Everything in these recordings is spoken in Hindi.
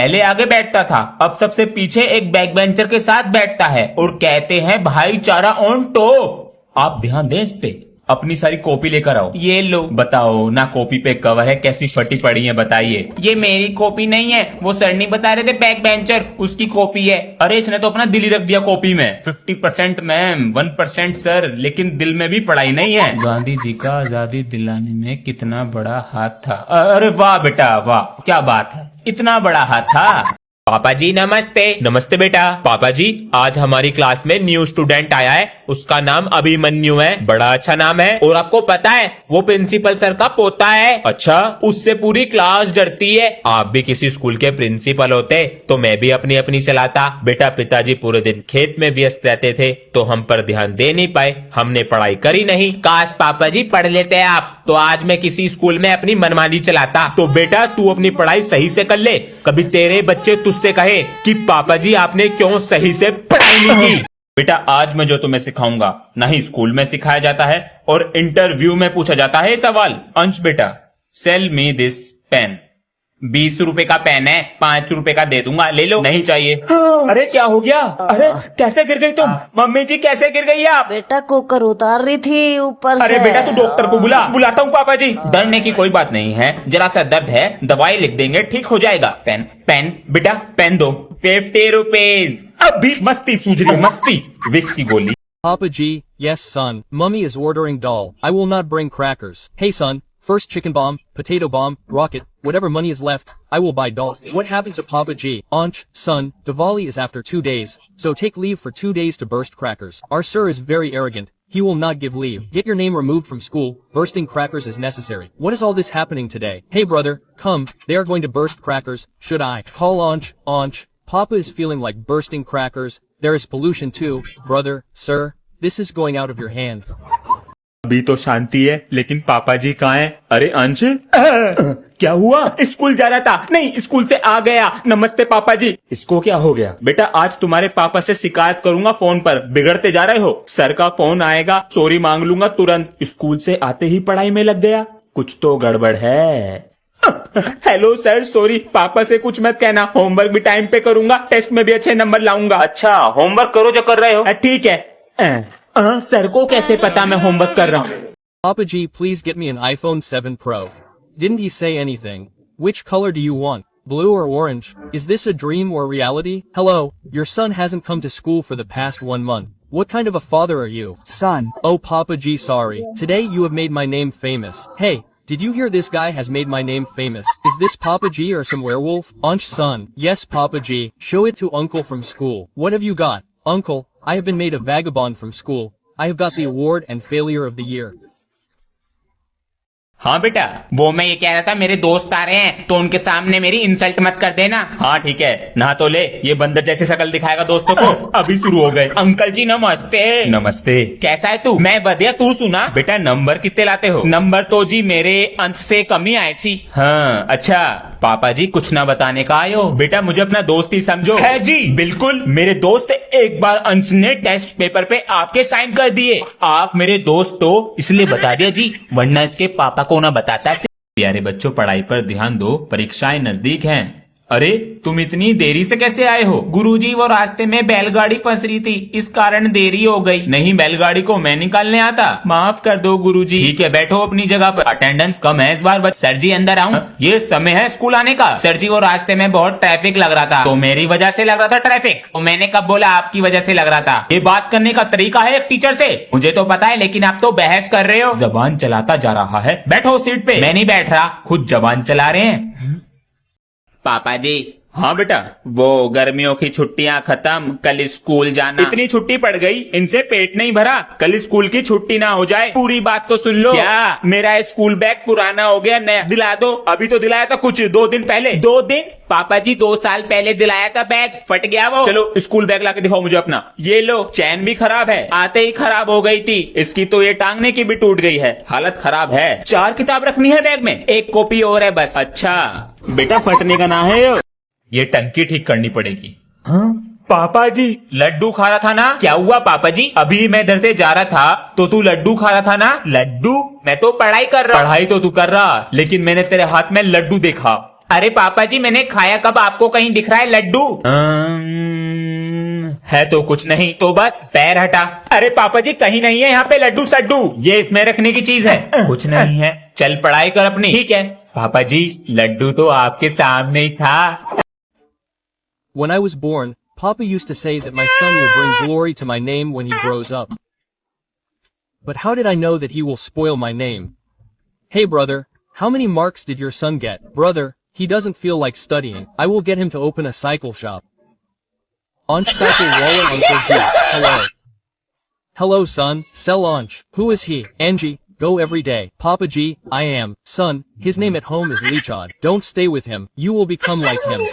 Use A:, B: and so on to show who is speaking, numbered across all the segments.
A: पहले आगे बैठता था, अब सबसे पीछे एक बैक बेंचर के साथ बैठता है और कहते हैं भाईचारा ऑन टॉप। आप ध्यान दें इस पे। अपनी सारी कॉपी लेकर आओ। ये लो। बताओ ना, कॉपी पे कवर है, कैसी फटी पड़ी है बताइए। ये मेरी कॉपी नहीं है, वो सर नहीं बता रहे थे बैक बेंचर, उसकी कॉपी है। अरे इसने तो अपना दिल ही रख दिया कॉपी में। 50% मैम, 1% सर, लेकिन दिल में भी पढ़ाई नहीं है। गांधी जी का आजादी दिलाने में कितना बड़ा हाथ था। अरे वाह बेटा वाह, क्या बात है, इतना बड़ा हाथ था। पापा जी नमस्ते। नमस्ते बेटा। पापा जी आज हमारी क्लास में न्यू स्टूडेंट आया है, उसका नाम अभिमन्यु है। बड़ा अच्छा नाम है, और आपको पता है वो प्रिंसिपल सर का पोता है। अच्छा, उससे पूरी क्लास डरती है। आप भी किसी स्कूल के प्रिंसिपल होते तो मैं भी अपनी अपनी चलाता। बेटा पिताजी पूरे दिन खेत में व्यस्त रहते थे तो हम पर ध्यान दे नहीं पाए, हमने पढ़ाई करी नहीं। काश पापा जी पढ़ लेते आप तो आज मैं किसी स्कूल में अपनी मनमानी चलाता। तो बेटा तू अपनी पढ़ाई सही से कर ले, कभी तेरे बच्चे तुझसे कहे कि पापा जी आपने क्यों सही से पढ़ाई नहीं की। बेटा आज मैं जो तुम्हें सिखाऊंगा नहीं स्कूल में सिखाया जाता है और इंटरव्यू में पूछा जाता है सवाल। अंश बेटा, सेल मी दिस पेन। 20 रुपए का पेन है, 5 रुपए का दे दूंगा, ले लो। नहीं चाहिए। अरे क्या हो गया? अरे कैसे गिर गई तुम? मम्मी जी कैसे गिर गई आप?
B: बेटा कुकर उतार रही थी ऊपर से।
A: अरे बेटा तू डॉक्टर को बुलाता हूँ पापा जी। डरने की कोई बात नहीं है, जरा सा दर्द है, दवाई लिख देंगे, ठीक हो जाएगा। पेन पेन बेटा पेन दो। 50 रुपीज। अभी मस्ती सूझ रही, मस्ती। विक्स की गोली।
C: Papa G, yes son, Mummy is ordering doll. I will not bring crackers. Hey son, first chicken bomb, potato bomb, rocket, whatever money is left, I will buy doll. What happened to Papa G? Ansh, son, Diwali is after 2 days, so take leave for 2 days to burst crackers. Our sir is very arrogant. He will not give leave. Get your name removed from school. Bursting crackers is necessary. What is all this happening today? Hey brother, come, they are going to burst crackers. Should I call Ansh? Ansh, Papa is feeling like bursting crackers. There is pollution too, brother, sir. This is going out of your hands.
A: अभी तो शांति है, लेकिन पापा जी कहाँ हैं? अरे अंश क्या हुआ? स्कूल जा रहा था, नहीं स्कूल से आ गया। नमस्ते पापा जी। इसको क्या हो गया? बेटा आज तुम्हारे पापा से शिकायत करूंगा फोन पर, बिगड़ते जा रहे हो। सर का फोन आएगा, सॉरी मांग लूंगा तुरंत। स्कूल से आते ही पढ़ाई में लग गया, कुछ तो गड़बड़ है। हेलो सर, सॉरी, पापा से कुछ मत कहना, होमवर्क भी टाइम पे करूंगा, टेस्ट में भी अच्छे नंबर लाऊंगा। अच्छा होमवर्क करो जो कर रहे हो। ठीक है। सर को कैसे पता मैं होमवर्क कर रहा हूँ?
C: Papa G, please get me an iPhone 7 Pro. Didn't he say anything? Which color do you want? Blue or orange? Is this a dream or reality? Hello, your son hasn't come to school for the past 1 month. What kind of a father are you?
D: Son.
C: Oh Papa G, sorry. Today you have made my name famous. Hey, did you hear this guy has made my name famous? Is this Papa G or some werewolf? Ansh son. Yes Papa G. Show it to uncle from school. What have you got? Uncle, I have been made a vagabond from school. I have got the award and failure of the year.
A: हाँ बेटा, वो मैं ये कह रहा था मेरे दोस्त आ रहे हैं तो उनके सामने मेरी इंसल्ट मत कर देना। हाँ ठीक है, नहा तो ले, ये बंदर जैसी शक्ल दिखाएगा दोस्तों को। अभी शुरू हो गए। अंकल जी नमस्ते। नमस्ते। कैसा है तू? मैं बढ़िया, तू सुना? बेटा नंबर कितने लाते हो? नंबर तो जी मेरे अंश से कम ही आए सी। हाँ अच्छा, पापा जी कुछ ना बताने का आयो। बेटा मुझे अपना दोस्त ही समझो। है जी बिल्कुल मेरे दोस्त। एक बार अंश ने टेस्ट पेपर पे आपके साइन कर दिए। आप मेरे दोस्त तो इसलिए बता दिया जी, वरना इसके पापा को ना बताता। प्यारे बच्चों पढ़ाई पर ध्यान दो, परीक्षाएं नजदीक हैं। अरे तुम इतनी देरी से कैसे आए हो? गुरुजी वो रास्ते में बैलगाड़ी फंस रही थी, इस कारण देरी हो गई। नहीं बैलगाड़ी को मैं निकालने आता, माफ कर दो गुरुजी। ठीक है बैठो अपनी जगह पर। अटेंडेंस कम है इस बार। सर जी अंदर आऊं? ये समय है स्कूल आने का। सर जी वो रास्ते में बहुत ट्रैफिक लग रहा था। तो मेरी वजह से लग रहा था ट्रैफिक? तो मैंने कब बोला आपकी वजह से लग रहा था? ये बात करने का तरीका है एक टीचर से, मुझे तो पता है, लेकिन आप तो बहस कर रहे हो। जबान चलाता जा रहा है। बैठो सीट पे। मैं नहीं बैठ रहा, खुद जबान चला रहे हैं। पापा जी। हाँ बेटा, वो गर्मियों की छुट्टियां खत्म, कल स्कूल जाना। इतनी छुट्टी पड़ गई, इनसे पेट नहीं भरा, कल स्कूल की छुट्टी ना हो जाए। पूरी बात तो सुन लो। क्या? मेरा स्कूल बैग पुराना हो गया, नया दिला दो। अभी तो दिलाया था कुछ 2 दिन पहले। 2 दिन? पापा जी 2 साल पहले दिलाया था बैग, फट गया वो। चलो स्कूल बैग लाके दिखाओ मुझे अपना। ये लो, चैन भी खराब है, आते ही खराब हो गई थी। इसकी तो ये टांगने की भी टूट गई है, हालत खराब है। 4 किताब रखनी है बैग में, 1 कॉपी और है बस। अच्छा बेटा फटने का ना है, ये टंकी ठीक करनी पड़ेगी। हाँ पापा जी, लड्डू खा रहा था ना? क्या हुआ पापा जी? अभी मैं इधर से जा रहा था तो तू लड्डू खा रहा था ना? लड्डू? मैं तो पढ़ाई कर रहा। पढ़ाई तो तू कर रहा, लेकिन मैंने तेरे हाथ में लड्डू देखा। अरे पापा जी मैंने खाया कब, आपको कहीं दिख रहा है लड्डू? है तो कुछ नहीं, तो बस पैर हटा। अरे पापा जी कहीं नहीं है यहाँ पे लड्डू सड्डू, ये इसमें रखने की चीज है। कुछ नहीं है, चल पढ़ाई कर अपनी। ठीक है पापा जी, लड्डू तो आपके सामने ही था।
C: When I was born, Papa used to say that my son will bring glory to my name when he grows up. But how did I know that he will spoil my name? Hey brother, how many marks did your son get? Brother, he doesn't feel like studying. I will get him to open a cycle shop. Ansh cycle wallet Uncle G. Hello. Hello son, sell Ansh. Who is he? Angie, go every day. Papa G, I am. Son, his name at home is Lichad. Don't stay with him. You will become like him.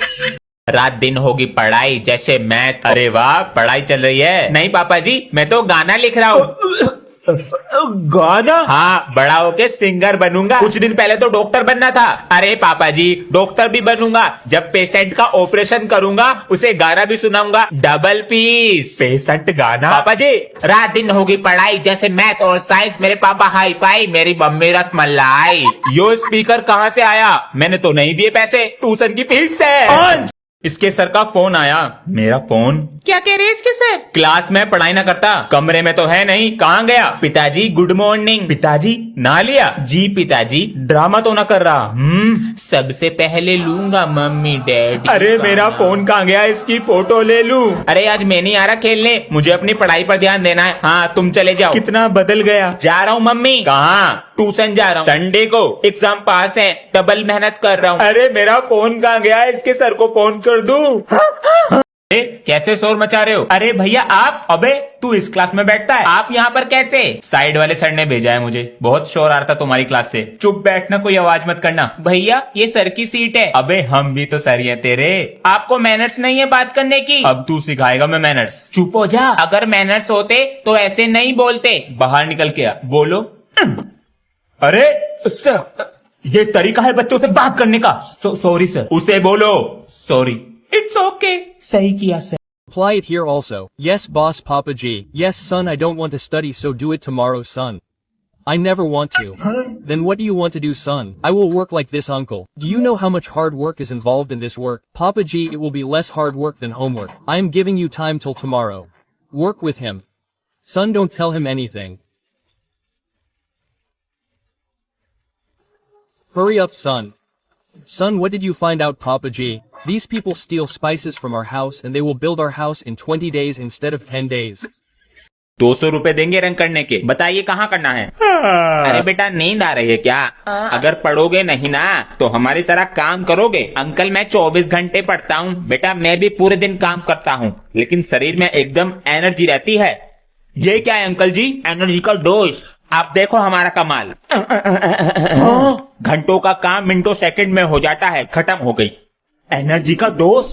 A: रात दिन होगी पढ़ाई जैसे मैथ। अरे वाह पढ़ाई चल रही है। नहीं पापा जी मैं तो गाना लिख रहा हूँ। गाना? हाँ, बड़ा होके सिंगर बनूंगा। कुछ दिन पहले तो डॉक्टर बनना था। अरे पापा जी डॉक्टर भी बनूंगा, जब पेशेंट का ऑपरेशन करूंगा उसे गाना भी सुनाऊंगा। डबल पीस पेशेंट गाना। पापा जी रात दिन होगी पढ़ाई जैसे मैथ और साइंस, मेरे पापा हाई फाई, मेरी मम्मी रसमलाई। यो स्पीकर कहाँ से आया? मैंने तो नहीं दिए पैसे, ट्यूशन की फीस से। इसके सर का फोन आया। मेरा फोन? क्या कह रहे इसके सर? क्लास में पढ़ाई ना करता, कमरे में तो है नहीं, कहाँ गया? पिताजी गुड मॉर्निंग। पिताजी ना लिया? जी पिताजी। ड्रामा तो ना कर रहा? सबसे पहले लूंगा मम्मी डैडी। अरे मेरा फोन कहाँ गया, इसकी फोटो ले लूं। अरे आज मैं नहीं आ रहा खेलने, मुझे अपनी पढ़ाई पर ध्यान देना है। हाँ तुम चले जाओ। कितना बदल गया। जा रहा हूँ मम्मी। कहाँ? ट्यूशन जा रहा हूँ। संडे को एग्जाम पास है, डबल मेहनत कर रहा हूँ। अरे मेरा फोन कहाँ गया, इसके सर को फोन कर दूं। कैसे शोर मचा रहे हो? अरे भैया आप। अबे तू इस क्लास में बैठता है, आप यहाँ पर कैसे? साइड वाले सर ने भेजा है मुझे, बहुत शोर आ रहा था तुम्हारी क्लास से। चुप बैठना, कोई आवाज मत करना। भैया ये सर की सीट है। अबे हम भी तो सर ही हैं तेरे। आपको मैनर्स नहीं है बात करने की? अब तू सिखाएगा मैं मैनर्स। चुप हो जा। अगर मैनर्स होते तो ऐसे नहीं बोलते। बाहर निकल के आ, बोलो। अरे सर ये तरीका है बच्चों से बात करने का। Sorry sir. उसे बोलो सॉरी। It's okay. सही किया sir.
C: Apply it here also. Yes boss Papa G. Yes son, I don't want to study, so do it tomorrow son. I never want to. Then what do you want to do son? I will work like this uncle. Do you know how much hard work is involved in this work? Papa G, it will be less hard work than homework. I am giving you time till tomorrow. Work with him. Son, don't tell him anything. Hurry up son. Son, what did you find out Papa G? These people steal spices from our house and they will build our house in 20 days instead of 10 days.
A: 200 रुपए देंगे रंग करने के, बताइए कहाँ करना है? अरे बेटा नींद आ रही है क्या? अगर पढ़ोगे नहीं ना तो हमारी तरह काम करोगे? अंकल मैं 24 घंटे पढ़ता हूँ बेटा, मैं भी पूरे दिन काम करता हूँ, लेकिन शरीर में एकदम एनर्जी रहती है। ये क्या है अंकल जी? एनर्जी का डोज। आप देखो हमारा कमाल। घंटों का काम मिनटों सेकंड में हो जाता है। खत्म हो गई एनर्जी का डोज।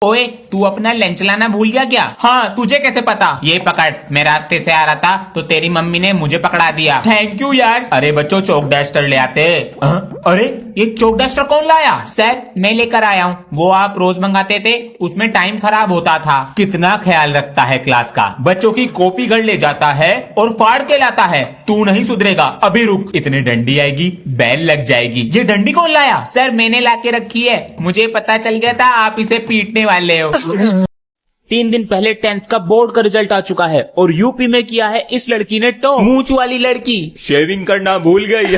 A: ओए तू अपना लंच लाना भूल गया क्या? हाँ तुझे कैसे पता? ये पकड़, मैं रास्ते से आ रहा था तो तेरी मम्मी ने मुझे पकड़ा दिया। थैंक यू यार। अरे बच्चों चौक डस्टर ले आते। अरे ये चौक डस्टर कौन लाया? सर मैं लेकर आया हूँ, वो आप रोज मंगाते थे, उसमें टाइम खराब होता था। कितना ख्याल रखता है क्लास का। बच्चों की कॉपी घर ले जाता है और फाड़ के लाता है। तू नहीं सुधरेगा। अभी रुक, इतनी डंडी आएगी बैल लग जाएगी। ये डंडी कौन लाया? सर मैंने लाके रखी है, मुझे पता चल गया था आप इसे पीटने वाले हो। 3 दिन पहले 10th का बोर्ड का रिजल्ट आ चुका है और यूपी में किया है इस लड़की ने टॉप। मूंछ वाली लड़की शेविंग करना भूल गई।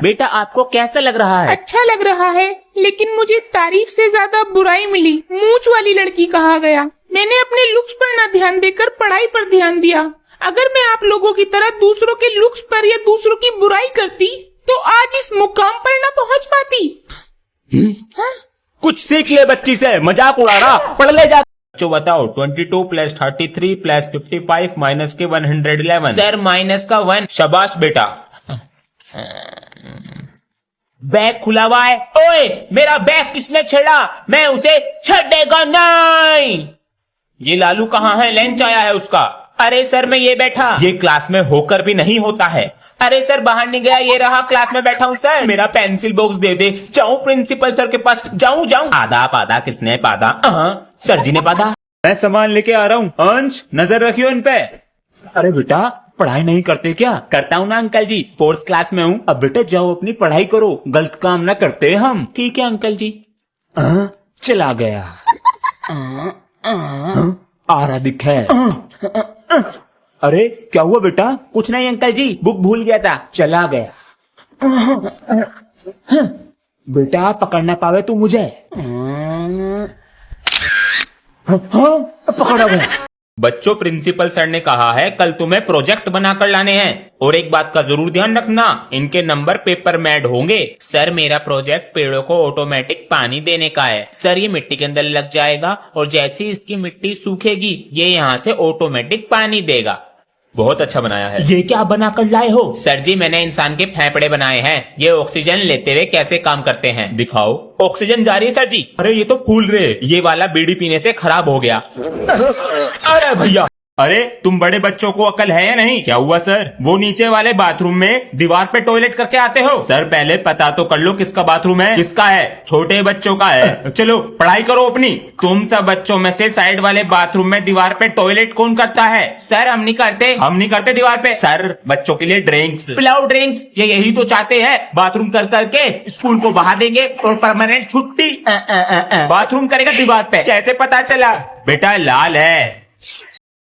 A: बेटा आपको कैसा लग रहा है?
D: अच्छा लग रहा है, लेकिन मुझे तारीफ से ज्यादा बुराई मिली। मूंछ वाली लड़की कहा गया। मैंने अपने लुक्स पर न ध्यान देकर पढ़ाई पर ध्यान दिया। अगर मैं आप लोगों की तरह दूसरों के लुक्स पर या दूसरों की बुराई करती तो आज इस मुकाम पर न पहुंच पाती।
A: कुछ सीख ले बच्ची से, मजाक उड़ा रहा। पढ़ ले जा। जो बताओ 22 + 33 + 55 माइनस के 111। सर माइनस का 1। शाबाश बेटा। बैग खुला हुआ है। ओए मेरा बैग किसने छेड़ा? मैं उसे छेड़ेगा नहीं। ये लालू कहाँ है? लंच आया है उसका। अरे सर मैं ये बैठा। ये क्लास में होकर भी नहीं होता है। अरे सर बाहर नहीं गया, ये रहा क्लास में बैठा हूँ। सर मेरा पेंसिल बॉक्स दे दे। जाऊँ प्रिंसिपल सर के पास? जाऊँ। आधा पादा किसने पादा? सर जी ने पादा। मैं सामान लेके आ रहा हूँ। अंश नजर रखियो इन पे। अरे बेटा पढ़ाई नहीं करते क्या? करता हूँ ना अंकल जी, 4th क्लास में हूँ। अब बेटा जाओ अपनी पढ़ाई करो, गलत काम ना करते हम। ठीक है अंकल जी। चला गया। आ रहा दिखा है। अरे क्या हुआ बेटा? कुछ नहीं अंकल जी, बुक भूल गया था, चला गया। बेटा पकड़ ना पावे तू मुझे। पकड़ा गया। बच्चों, प्रिंसिपल सर ने कहा है कल तुम्हें प्रोजेक्ट बनाकर लाने हैं, और एक बात का जरूर ध्यान रखना, इनके नंबर पेपर में ऐड होंगे। सर मेरा प्रोजेक्ट पेड़ों को ऑटोमेटिक पानी देने का है। सर ये मिट्टी के अंदर लग जाएगा और जैसे ही इसकी मिट्टी सूखेगी ये यहाँ से ऑटोमेटिक पानी देगा। बहुत अच्छा बनाया है। ये क्या बना कर लाए हो? सर जी मैंने इंसान के फेफड़े बनाए हैं, ये ऑक्सीजन लेते हुए कैसे काम करते हैं। दिखाओ। ऑक्सीजन जा रही है सर जी। अरे ये तो फूल रहे, ये वाला बीड़ी पीने से खराब हो गया। अरे भैया, अरे तुम बड़े बच्चों को अकल है या नहीं? क्या हुआ सर? वो नीचे वाले बाथरूम में दीवार पे टॉयलेट करके आते हो? सर पहले पता तो कर लो किसका बाथरूम है। किसका है? छोटे बच्चों का है। चलो पढ़ाई करो अपनी। तुम सब बच्चों में से साइड वाले बाथरूम में दीवार पे टॉयलेट कौन करता है? सर हम नहीं करते। हम नहीं करते दीवार पे। सर बच्चों के लिए ड्रिंक्स पिलाओ, ड्रिंक्स। ये यही तो चाहते हैं, बाथरूम कर करके स्कूल को बहा देंगे और परमानेंट छुट्टी। बाथरूम करेगा दीवार पे। कैसे पता चला? बेटा लाल है।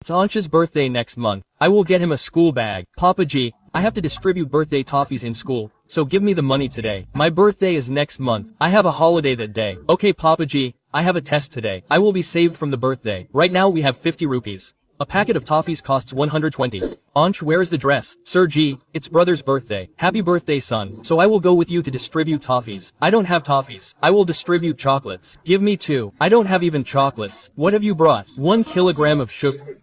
C: It's Ansh's birthday next month. I will get him a school bag. Papa G, I have to distribute birthday toffees in school, so give me the money today. My birthday is next month. I have a holiday that day. Okay Papa G, I have a test today. I will be saved from the birthday. Right now we have 50 rupees. A packet of toffees costs 120. Ansh, where is the dress? Sir G, it's brother's birthday. Happy birthday son. So I will go with you to distribute toffees. I don't have toffees. I will distribute chocolates. Give me 2. I don't have even chocolates. What have you brought? 1 kilogram of sugar.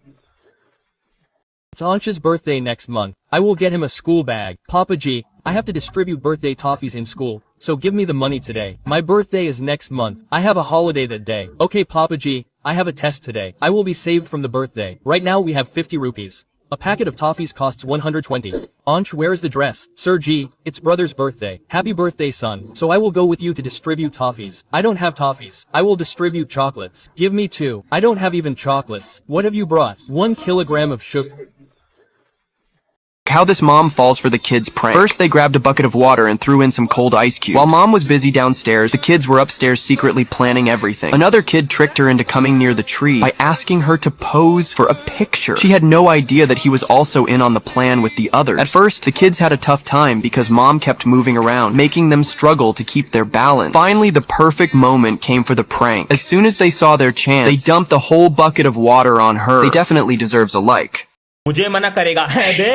C: It's Ansh's birthday next month. I will get him a school bag. Papa G, I have to distribute birthday toffees in school, so give me the money today. My birthday is next month. I have a holiday that day. Okay Papa G, I have a test today. I will be saved from the birthday. Right now we have 50 rupees. A packet of toffees costs 120. Ansh, where is the dress? Sir G, it's brother's birthday. Happy birthday son. So I will go with you to distribute toffees. I don't have toffees. I will distribute chocolates. Give me 2. I don't have even chocolates. What have you brought? 1 kilogram of sugar.
E: How this mom falls for the kids' prank. First, they grabbed a bucket of water and threw in some cold ice cubes. While mom was busy downstairs, the kids were upstairs secretly planning everything. Another kid tricked her into coming near the tree by asking her to pose for a picture. She had no idea that he was also in on the plan with the others. At first, the kids had a tough time because mom kept moving around, making them struggle to keep their balance. Finally, the perfect moment came for the prank. As soon as they saw their chance, they dumped the whole bucket of water on her. They definitely deserves a like.
A: मुझे मना करेगा?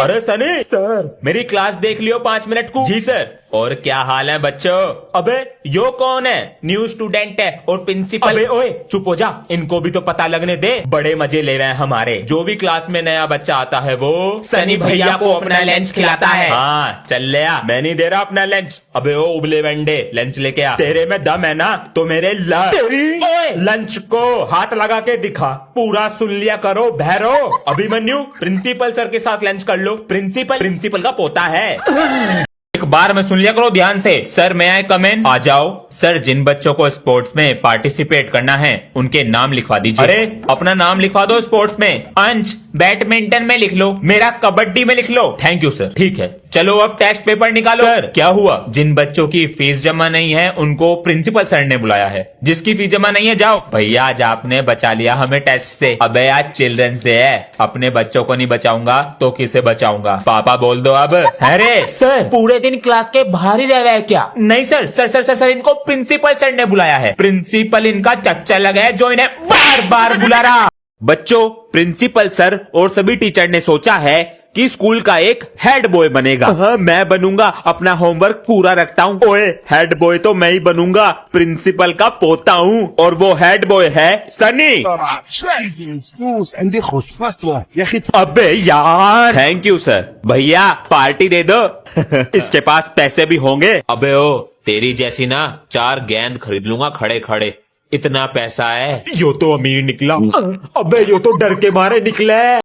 A: अरे सनी सर, मेरी क्लास देख लियो 5 मिनट को। जी सर। और क्या हाल है बच्चों? अबे यो कौन है? न्यू स्टूडेंट है और प्रिंसिपल। अबे ओए चुप हो जा, इनको भी तो पता लगने दे। बड़े मजे ले रहे हैं हमारे। जो भी क्लास में नया बच्चा आता है वो सनी भैया को अपना लंच खिलाता है। हाँ चल ले आ, मैं नहीं दे रहा अपना लंच। अबे ओ उबले वंडे, लंच लेके आ। तेरे में दम है ना तो मेरे लंच को हाथ लगा के दिखा। पूरा सुन लिया करो भैरो। अभिमन्यु, प्रिंसिपल सर के साथ लंच कर लो। प्रिंसिपल का पोता है। एक बार में सुन लिया करो ध्यान से। सर मैं आए कम इन? आ जाओ। सर जिन बच्चों को स्पोर्ट्स में पार्टिसिपेट करना है उनके नाम लिखवा दीजिए। अरे अपना नाम लिखवा दो स्पोर्ट्स में। अंश बैडमिंटन में लिख लो, मेरा कबड्डी में लिख लो। Thank you sir. ठीक है चलो अब टेस्ट पेपर निकालो। सर क्या हुआ? जिन बच्चों की फीस जमा नहीं है उनको प्रिंसिपल सर ने बुलाया है। जिसकी फीस जमा नहीं है जाओ। भैया आज आपने बचा लिया हमें टेस्ट से। अबे आज चिल्ड्रंस डे है, अपने बच्चों को नहीं बचाऊंगा तो किसे बचाऊंगा? पापा बोल दो अब। अरे सर पूरे दिन क्लास के बाहर ही रह रहे हैं क्या? नहीं sir sir sir sir, sir इनको प्रिंसिपल सर ने बुलाया है। प्रिंसिपल इनका चच्चा लगा है जो इन्हें बार बार बुला रहा। बच्चों प्रिंसिपल सर और सभी टीचर ने सोचा है कि स्कूल का एक हेड बॉय बनेगा। हाँ, मैं बनूंगा, अपना होमवर्क पूरा रखता हूँ। ओए हेड बॉय तो मैं ही बनूंगा, प्रिंसिपल का पोता हूँ और वो हेड बॉय है सनी। अबे यार। Thank you sir. भैया पार्टी दे दो। इसके पास पैसे भी होंगे। अबे ओ तेरी जैसी ना 4 गेंद खरीद लूंगा खड़े खड़े। इतना पैसा है। यो तो अमीर निकला। अबे यो तो डर के मारे निकला है।